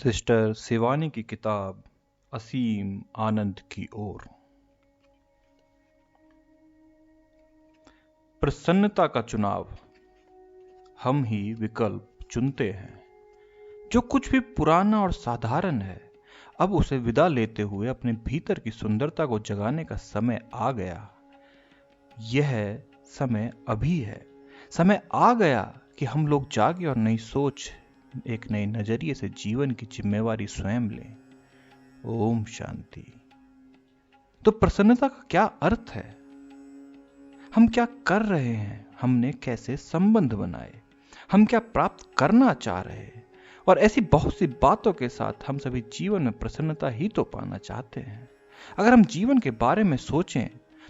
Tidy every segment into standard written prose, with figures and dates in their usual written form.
Sister Shivani की किताब असीम आनंद की ओर। प्रसन्नता का चुनाव। हम ही विकल्प चुनते हैं। जो कुछ भी पुराना और साधारण है, अब उसे विदा लेते हुए अपने भीतर की सुंदरता को जगाने का समय आ गया। यह समय अभी है। समय आ गया कि हम लोग जागे और नई सोच, एक नए नजरिए से जीवन की जिम्मेवारी स्वयं लें। ओम शांति। तो प्रसन्नता का क्या अर्थ है? हम क्या कर रहे हैं? हमने कैसे संबंध बनाए? हम क्या प्राप्त करना चाह रहे हैं? और ऐसी बहुत सी बातों के साथ हम सभी जीवन में प्रसन्नता ही तो पाना चाहते हैं। अगर हम जीवन के बारे में सोचें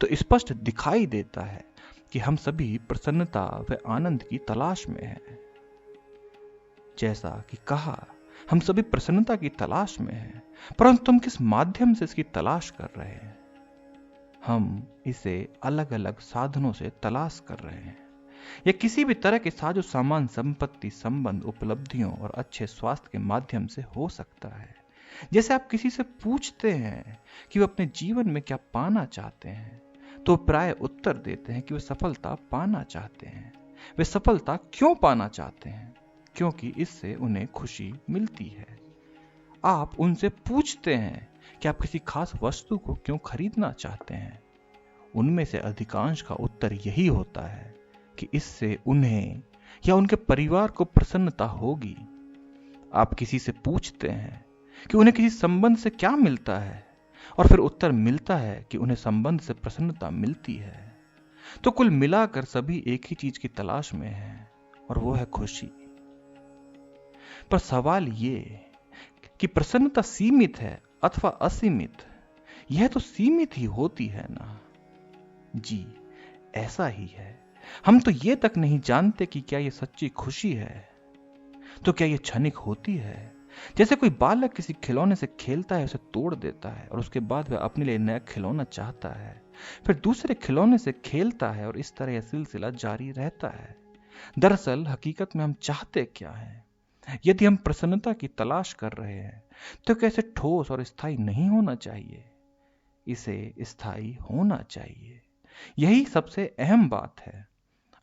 तो स्पष्ट दिखाई देता है कि हम सभी प्रसन्नता व आनंद की तलाश में हैं। जैसा कि कहा, हम सभी प्रसन्नता की तलाश में हैं, परंतु हम किस माध्यम से इसकी तलाश कर रहे हैं? हम इसे अलग अलग साधनों से तलाश कर रहे हैं। यह किसी भी तरह के साजो सामान, संपत्ति, संबंध, उपलब्धियों और अच्छे स्वास्थ्य के माध्यम से हो सकता है। जैसे आप किसी से पूछते हैं कि वो अपने जीवन में क्या पाना चाहते हैं, तो प्राय उत्तर देते हैं कि वे सफलता पाना चाहते हैं। वे सफलता क्यों पाना चाहते हैं? क्योंकि इससे उन्हें खुशी मिलती है। आप उनसे पूछते हैं कि आप किसी खास वस्तु को क्यों खरीदना चाहते हैं। उनमें से अधिकांश का उत्तर यही होता है कि इससे उन्हें या उनके परिवार को प्रसन्नता होगी। आप किसी से पूछते हैं कि उन्हें किसी संबंध से क्या मिलता है, और फिर उत्तर मिलता है कि उन्हें संबंध से प्रसन्नता मिलती है। तो कुल मिलाकर सभी एक ही चीज की तलाश में हैं, और वो है खुशी। पर सवाल ये कि प्रसन्नता सीमित है अथवा असीमित? यह तो सीमित ही होती है ना? जी, ऐसा ही है। हम तो ये तक नहीं जानते कि क्या यह सच्ची खुशी है। तो क्या यह क्षणिक होती है? जैसे कोई बालक किसी खिलौने से खेलता है, उसे तोड़ देता है, और उसके बाद वह अपने लिए नया खिलौना चाहता है, फिर दूसरे खिलौने से खेलता है, और इस तरह यह सिलसिला जारी रहता है। दरअसल हकीकत में हम चाहते क्या हैं? यदि हम प्रसन्नता की तलाश कर रहे हैं तो कैसे ठोस और स्थायी नहीं होना चाहिए? इसे स्थायी होना चाहिए। यही सबसे अहम बात है।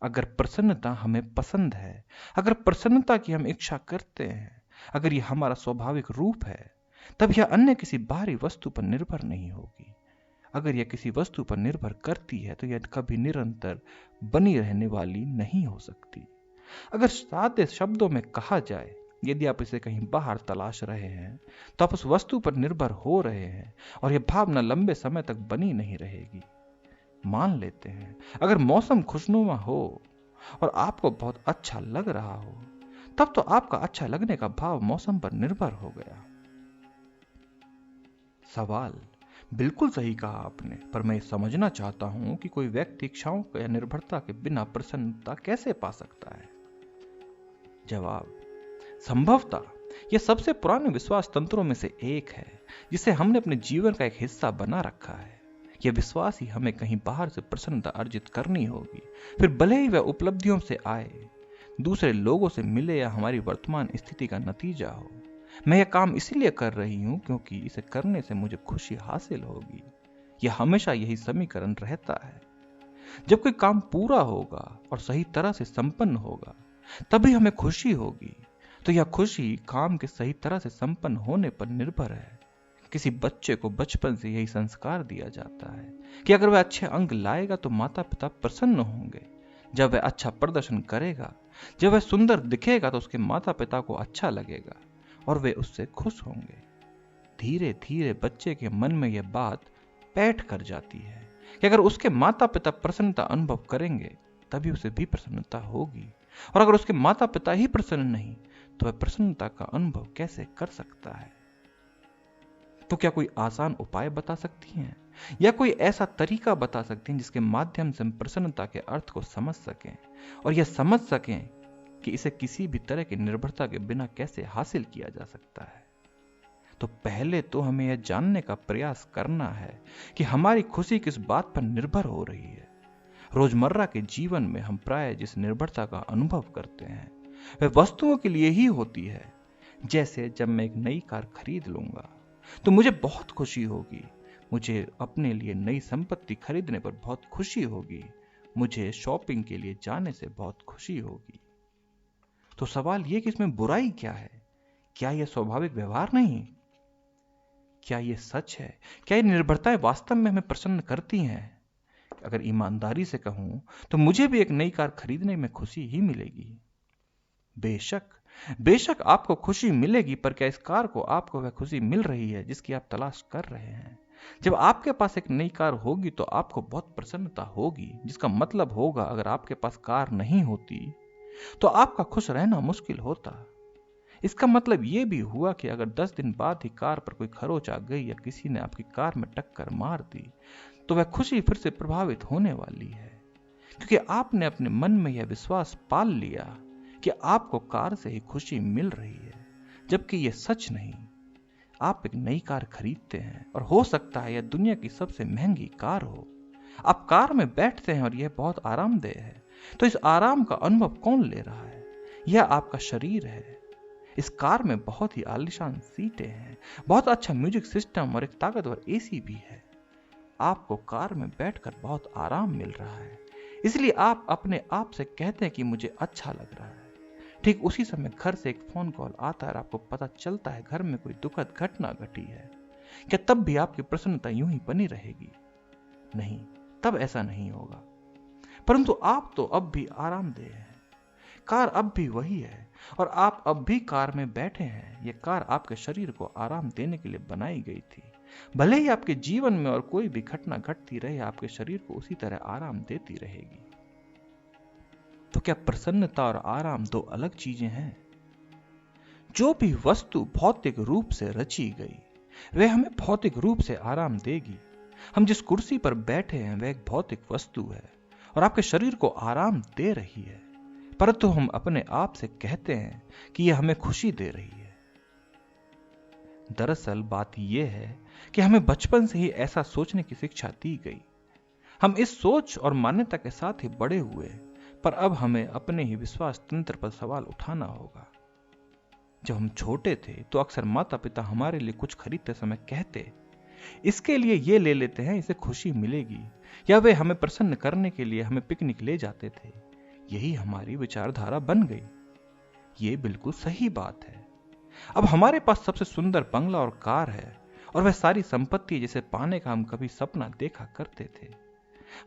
अगर प्रसन्नता हमें पसंद है, अगर प्रसन्नता की हम इच्छा करते हैं, अगर यह हमारा स्वाभाविक रूप है, तब यह अन्य किसी बाहरी वस्तु पर निर्भर नहीं होगी। अगर यह किसी वस्तु पर निर्भर करती है तो यह कभी निरंतर बनी रहने वाली नहीं हो सकती। अगर सादे शब्दों में कहा जाए, यदि आप इसे कहीं बाहर तलाश रहे हैं तो आप उस वस्तु पर निर्भर हो रहे हैं, और यह भावना लंबे समय तक बनी नहीं रहेगी। मान लेते हैं अगर मौसम खुशनुमा हो और आपको बहुत अच्छा लग रहा हो, तब तो आपका अच्छा लगने का भाव मौसम पर निर्भर हो गया। सवाल बिल्कुल सही कहा आपने, पर मैं समझना चाहता हूं कि कोई व्यक्ति इच्छाओं या निर्भरता के बिना प्रसन्नता कैसे पा सकता है? जवाब, संभवतः यह सबसे पुराने विश्वास तंत्रों में से एक है जिसे हमने अपने जीवन का एक हिस्सा बना रखा है। यह विश्वास ही हमें कहीं बाहर से प्रसन्नता अर्जित करनी होगी, फिर भले ही वह उपलब्धियों से आए, दूसरे लोगों से मिले, या हमारी वर्तमान स्थिति का नतीजा हो। मैं यह काम इसीलिए कर रही हूं क्योंकि इसे करने से मुझे खुशी हासिल होगी। यह हमेशा यही समीकरण रहता है। जब कोई काम पूरा होगा और सही तरह से संपन्न होगा, तभी हमें खुशी होगी। तो यह खुशी काम के सही तरह से संपन्न होने पर निर्भर है। किसी बच्चे को बचपन से यही संस्कार दिया जाता है कि अगर वह अच्छे अंक लाएगा तो माता पिता प्रसन्न होंगे। जब वह अच्छा प्रदर्शन करेगा, जब वह सुंदर दिखेगा, तो उसके माता पिता को अच्छा लगेगा और वे उससे खुश होंगे। धीरे धीरे बच्चे के मन में यह बात बैठ कर जाती है कि अगर उसके माता पिता प्रसन्नता अनुभव करेंगे, तभी उसे भी प्रसन्नता होगी, और अगर उसके माता पिता ही प्रसन्न नहीं, तो वह प्रसन्नता का अनुभव कैसे कर सकता है? तो क्या कोई आसान उपाय बता सकती हैं, या कोई ऐसा तरीका बता सकती हैं जिसके माध्यम से हम प्रसन्नता के अर्थ को समझ सकें, और यह समझ सकें कि इसे किसी भी तरह की निर्भरता के बिना कैसे हासिल किया जा सकता है? तो पहले तो हमें यह जानने का प्रयास करना है कि हमारी खुशी किस बात पर निर्भर हो रही है। रोजमर्रा के जीवन में हम प्राय जिस निर्भरता का अनुभव करते हैं, वह वस्तुओं के लिए ही होती है। जैसे जब मैं एक नई कार खरीद लूंगा तो मुझे बहुत खुशी होगी, मुझे अपने लिए नई संपत्ति खरीदने पर बहुत खुशी होगी, मुझे शॉपिंग के लिए जाने से बहुत खुशी होगी। तो सवाल यह कि इसमें बुराई क्या है? क्या यह स्वाभाविक व्यवहार नहीं? क्या यह सच है? क्या ये निर्भरताएं वास्तव में हमें प्रसन्न करती हैं? अगर ईमानदारी से कहूं तो मुझे भी एक नई कार खरीदने में खुशी ही मिलेगी। बेशक आपको खुशी मिलेगी, पर क्या इस कार को आपको वह खुशी मिल रही है जिसकी आप तलाश कर रहे हैं? जब आपके पास एक नई कार होगी तो आपको बहुत प्रसन्नता होगी, जिसका मतलब होगा अगर आपके पास कार नहीं होती तो आपका खुश रहना मुश्किल होता। इसका मतलब यह भी हुआ कि अगर 10 दिन बाद ही कार पर कोई खरोच आ गई या किसी ने आपकी कार में टक्कर मार दी तो वह खुशी फिर से प्रभावित होने वाली है, क्योंकि आपने अपने मन में यह विश्वास पाल लिया कि आपको कार से ही खुशी मिल रही है, जबकि यह सच नहीं। आप एक नई कार खरीदते हैं और हो सकता है यह दुनिया की सबसे महंगी कार हो। आप कार में बैठते हैं और यह बहुत आरामदेह है, तो इस आराम का अनुभव कौन ले रहा है? यह आपका शरीर है। इस कार में बहुत ही आलीशान सीटें हैं, बहुत अच्छा म्यूजिक सिस्टम और एक ताकतवर एसी भी है। आपको कार में बैठकर बहुत आराम मिल रहा है, इसलिए आप अपने आप से कहते हैं कि मुझे अच्छा लग रहा है। ठीक उसी समय घर से एक फोन कॉल आता है और आपको पता चलता है घर में कोई दुखद घटना घटी है। क्या तब भी आपकी प्रसन्नता यूं ही बनी रहेगी? नहीं, तब ऐसा नहीं होगा। परंतु आप तो अब भी आरामदेह हैं, कार अब भी वही है और आप अब भी कार में बैठे हैं। यह कार आपके शरीर को आराम देने के लिए बनाई गई थी। भले ही आपके जीवन में और कोई भी घटना घटती रहे, आपके शरीर को उसी तरह आराम देती रहेगी। तो क्या प्रसन्नता और आराम दो अलग चीजें हैं? जो भी वस्तु भौतिक रूप से रची गई वह हमें भौतिक रूप से आराम देगी। हम जिस कुर्सी पर बैठे हैं वह एक भौतिक वस्तु है और आपके शरीर को आराम दे रही है, परंतु हम अपने आप से कहते हैं कि यह हमें खुशी दे रही है। दरअसल बात यह है कि हमें बचपन से ही ऐसा सोचने की शिक्षा दी गई। हम इस सोच और मान्यता के साथ ही बड़े हुए, पर अब हमें अपने ही विश्वास तंत्र पर सवाल उठाना होगा। जब हम छोटे थे तो अक्सर माता पिता हमारे लिए कुछ खरीदते समय कहते, इसके लिए ये ले लेते हैं, इसे खुशी मिलेगी, या वे हमें प्रसन्न करने के लिए हमें पिकनिक ले जाते थे। यही हमारी विचारधारा बन गई। ये बिल्कुल सही बात है। अब हमारे पास सबसे सुंदर बंगला और कार है और वह सारी संपत्ति जिसे पाने का हम कभी सपना देखा करते थे।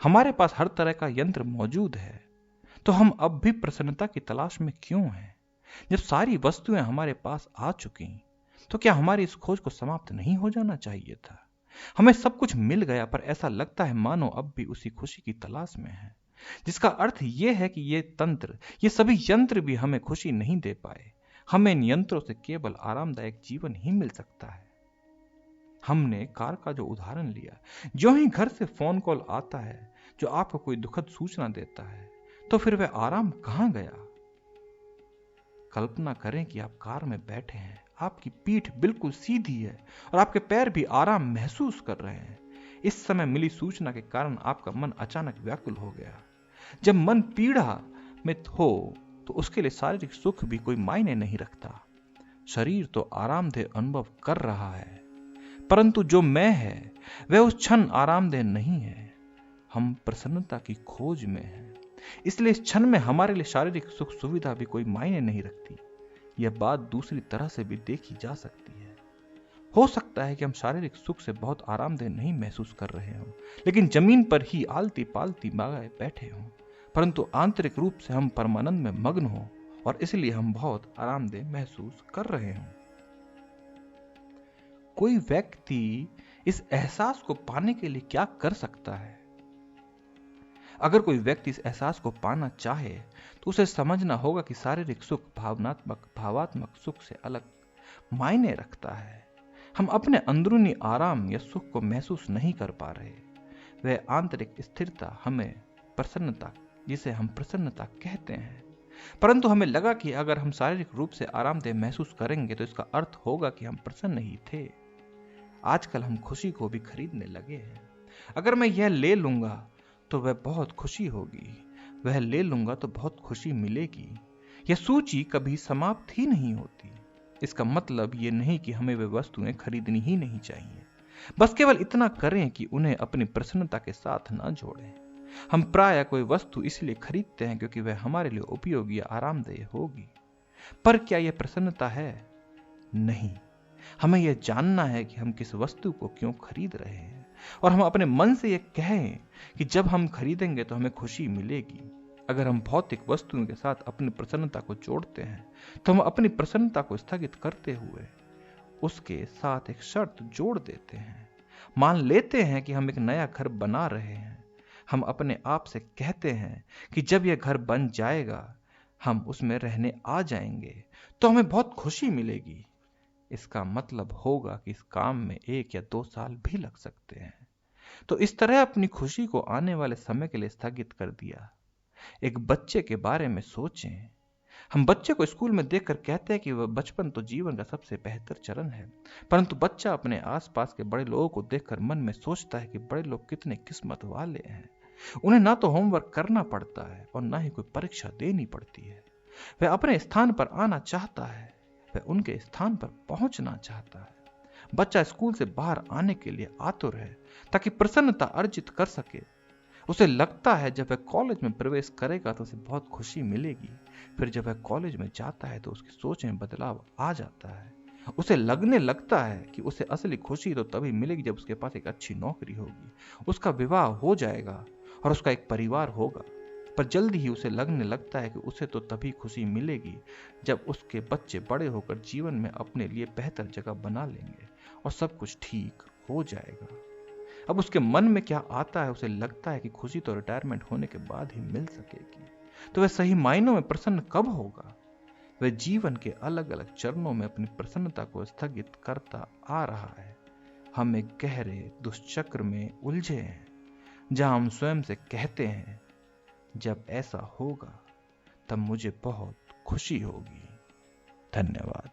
हमारे पास हर तरह का यंत्र मौजूद है, तो हम अब भी प्रसन्नता की तलाश में क्यों हैं? जब सारी वस्तुएं हमारे पास आ चुकी, तो क्या हमारी इस खोज को समाप्त नहीं हो जाना चाहिए था? हमें सब कुछ मिल गया, पर ऐसा लगता है मानो अब भी उसी खुशी की तलाश में है, जिसका अर्थ यह है कि ये सभी यंत्र भी हमें खुशी नहीं दे पाए। हमें इन यंत्रों से केवल आरामदायक जीवन ही मिल सकता है। हमने कार का जो उदाहरण लिया, जो ही घर से फोन कॉल आता है जो आपको कोई दुखद सूचना देता है, तो फिर वह आराम कहां गया? कल्पना करें कि आप कार में बैठे हैं, आपकी पीठ बिल्कुल सीधी है और आपके पैर भी आराम महसूस कर रहे हैं। इस समय मिली सूचना के कारण आपका मन अचानक व्याकुल हो गया। जब मन पीड़ा में हो तो उसके लिए शारीरिक सुख भी कोई मायने नहीं रखता। शरीर तो आरामदेह अनुभव कर रहा है, परंतु जो मैं है वह उस क्षण आरामदेह नहीं है। हम प्रसन्नता की खोज में हैं, इसलिए इस क्षण में हमारे लिए शारीरिक सुख सुविधा भी कोई मायने नहीं रखती। यह बात दूसरी तरह से भी देखी जा सकती है। हो सकता है कि हम शारीरिक सुख से बहुत आरामदेह नहीं महसूस कर रहे हों, लेकिन जमीन पर ही आलती पालती बागाए बैठे हों, परंतु आंतरिक रूप से हम परमानंद में मग्न हों और इसलिए हम बहुत आरामदेह महसूस कर रहे हों। कोई व्यक्ति इस एहसास को पाने के लिए क्या कर सकता है? अगर कोई व्यक्ति इस एहसास को पाना चाहे तो उसे समझना होगा कि शारीरिक सुख भावात्मक सुख से अलग मायने रखता है। हम अपने अंदरूनी आराम या सुख को महसूस नहीं कर पा रहे। वह आंतरिक स्थिरता हमें प्रसन्नता, जिसे हम प्रसन्नता कहते हैं, परंतु हमें लगा कि अगर हम शारीरिक रूप से आरामदेह महसूस करेंगे तो इसका अर्थ होगा कि हम प्रसन्न ही थे। आजकल हम खुशी को भी खरीदने लगे हैं। अगर मैं यह ले लूंगा तो वह बहुत खुशी होगी, वह ले लूंगा तो बहुत खुशी मिलेगी। यह सूची कभी समाप्त ही नहीं होती। इसका मतलब ये नहीं कि हमें वे वस्तुएं खरीदनी ही नहीं चाहिए, बस केवल इतना करें कि उन्हें अपनी प्रसन्नता के साथ ना जोड़ें। हम प्रायः कोई वस्तु इसलिए खरीदते हैं क्योंकि वह हमारे लिए उपयोगी या आरामदेह होगी, पर क्या यह प्रसन्नता है? नहीं। हमें यह जानना है कि हम किस वस्तु को क्यों खरीद रहे हैं, और हम अपने मन से यह कहें कि जब हम खरीदेंगे तो हमें खुशी मिलेगी। अगर हम भौतिक वस्तुओं के साथ अपनी प्रसन्नता को जोड़ते हैं तो हम अपनी प्रसन्नता को स्थगित करते हुए उसके साथ एक शर्त जोड़ देते हैं। मान लेते हैं कि हम एक नया घर बना रहे हैं। हम अपने आप से कहते हैं कि जब यह घर बन जाएगा, हम उसमें रहने आ जाएंगे तो हमें बहुत खुशी मिलेगी। इसका मतलब होगा कि इस काम में 1 या 2 साल भी लग सकते हैं। तो इस तरह अपनी खुशी को आने वाले समय के लिए स्थगित कर दिया। एक बच्चे के बारे में सोचें। हम बच्चे को स्कूल में देखकर कहते हैं कि वह बचपन तो जीवन का सबसे बेहतर चरण है, परंतु बच्चा अपने आसपास के बड़े लोगों को देखकर मन में सोचता है कि बड़े लोग कितने किस्मत वाले हैं। उन्हें ना तो होमवर्क करना पड़ता है और ना ही कोई परीक्षा देनी पड़ती है। वह अपने स्थान पर आना चाहता है, वह उनके स्थान पर पहुंचना चाहता है। बच्चा स्कूल से बाहर आने के लिए आतुर है ताकि प्रसन्नता अर्जित कर सके। उसे लगता है जब वह कॉलेज में प्रवेश करेगा तो उसे बहुत खुशी मिलेगी। फिर जब वह कॉलेज में जाता है तो उसकी सोच में बदलाव आ जाता है। उसे लगने लगता है कि उसे असली खुशी तो तभी मिलेगी जब उसके पास एक अच्छी नौकरी होगी, उसका विवाह हो जाएगा और उसका एक परिवार होगा। पर जल्दी ही उसे लगने लगता है कि उसे तो तभी खुशी मिलेगी जब उसके बच्चे बड़े होकर जीवन में अपने लिए बेहतर जगह बना लेंगे और सब कुछ ठीक हो जाएगा। अब उसके मन में क्या आता है? उसे लगता है कि खुशी तो रिटायरमेंट होने के बाद ही मिल सकेगी। तो वह सही मायनों में प्रसन्न कब होगा? वह जीवन के अलग अलग चरणों में अपनी प्रसन्नता को स्थगित करता आ रहा है। हम एक गहरे दुष्चक्र में उलझे हैं जहां हम स्वयं से कहते हैं, जब ऐसा होगा तब मुझे बहुत खुशी होगी। धन्यवाद।